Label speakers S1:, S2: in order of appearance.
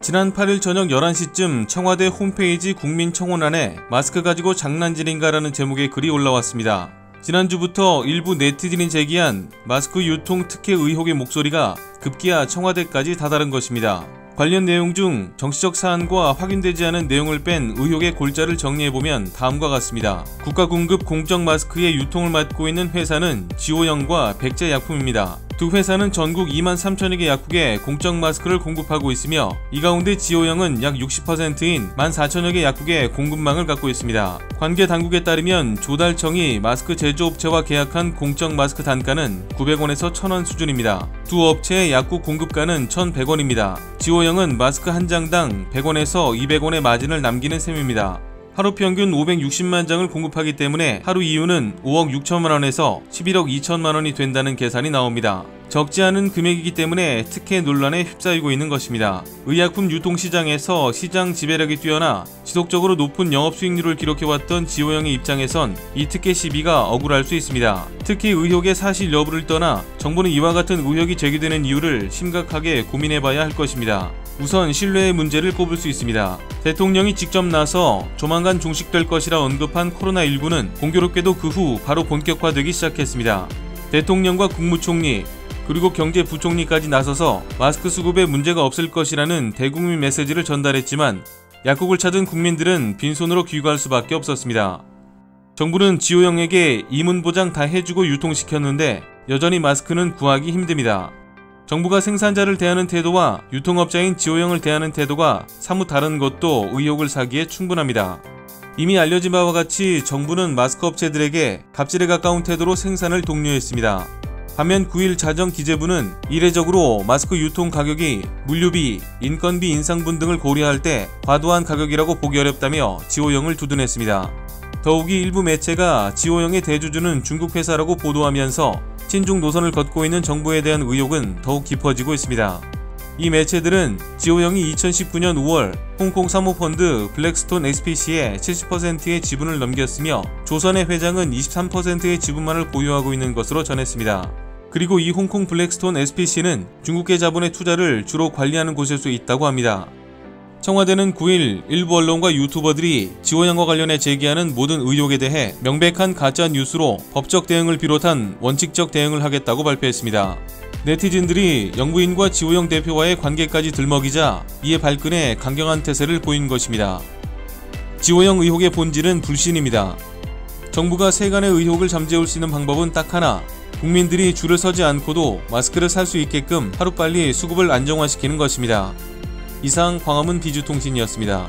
S1: 지난 8일 저녁 11시쯤 청와대 홈페이지 국민청원란에 마스크 가지고 장난질인가라는 제목의 글이 올라왔습니다. 지난주부터 일부 네티즌이 제기한 마스크 유통 특혜 의혹의 목소리가 급기야 청와대까지 다다른 것입니다. 관련 내용 중 정치적 사안과 확인되지 않은 내용을 뺀 의혹의 골자를 정리해보면 다음과 같습니다. 국가 공급 공적 마스크의 유통을 맡고 있는 회사는 지오영과 백제약품입니다. 두 회사는 전국 23,000여 개 약국에 공적 마스크를 공급하고 있으며 이 가운데 지오영은 약 60%인 14,000여 개 약국에 공급망을 갖고 있습니다. 관계 당국에 따르면 조달청이 마스크 제조업체와 계약한 공적 마스크 단가는 900원에서 1,000원 수준입니다. 두 업체의 약국 공급가는 1,100원입니다. 지오영은 마스크 한 장당 100원에서 200원의 마진을 남기는 셈입니다. 하루 평균 560만 장을 공급하기 때문에 하루 이윤은 5억 6천만 원에서 11억 2천만 원이 된다는 계산이 나옵니다. 적지 않은 금액이기 때문에 특혜 논란에 휩싸이고 있는 것입니다. 의약품 유통시장에서 시장 지배력이 뛰어나 지속적으로 높은 영업수익률을 기록해왔던 지오영의 입장에선 이 특혜 시비가 억울할 수 있습니다. 특히 의혹의 사실 여부를 떠나 정부는 이와 같은 의혹이 제기되는 이유를 심각하게 고민해봐야 할 것입니다. 우선 신뢰의 문제를 꼽을 수 있습니다. 대통령이 직접 나서 조만간 종식될 것이라 언급한 코로나19는 공교롭게도 그 후 바로 본격화되기 시작했습니다. 대통령과 국무총리 그리고 경제부총리까지 나서서 마스크 수급에 문제가 없을 것이라는 대국민 메시지를 전달했지만 약국을 찾은 국민들은 빈손으로 귀가할 수밖에 없었습니다. 정부는 지오영에게 이문보장 다 해주고 유통시켰는데 여전히 마스크는 구하기 힘듭니다. 정부가 생산자를 대하는 태도와 유통업자인 지오영을 대하는 태도가 사뭇 다른 것도 의혹을 사기에 충분합니다. 이미 알려진 바와 같이 정부는 마스크 업체들에게 갑질에 가까운 태도로 생산을 독려했습니다. 반면 9일 자정기재부는 이례적으로 마스크 유통 가격이 물류비, 인건비 인상분 등을 고려할 때 과도한 가격이라고 보기 어렵다며 지오영을 두둔했습니다. 더욱이 일부 매체가 지오영의 대주주는 중국 회사라고 보도하면서 친중 노선을 걷고 있는 정부에 대한 의혹은 더욱 깊어지고 있습니다. 이 매체들은 지오영이 2019년 5월 홍콩 사모펀드 블랙스톤 SPC에 70%의 지분을 넘겼으며 조선의 회장은 23%의 지분만을 보유하고 있는 것으로 전했습니다. 그리고 이 홍콩 블랙스톤 SPC는 중국계 자본의 투자를 주로 관리하는 곳일 수 있다고 합니다. 청와대는 9일 일부 언론과 유튜버들이 지오영과 관련해 제기하는 모든 의혹에 대해 명백한 가짜 뉴스로 법적 대응을 비롯한 원칙적 대응을 하겠다고 발표했습니다. 네티즌들이 영부인과 지오영 대표와의 관계까지 들먹이자 이에 발끈해 강경한 태세를 보인 것입니다. 지오영 의혹의 본질은 불신입니다. 정부가 세간의 의혹을 잠재울 수 있는 방법은 딱 하나, 국민들이 줄을 서지 않고도 마스크를 살 수 있게끔 하루빨리 수급을 안정화시키는 것입니다. 이상 광화문 비주통신이었습니다.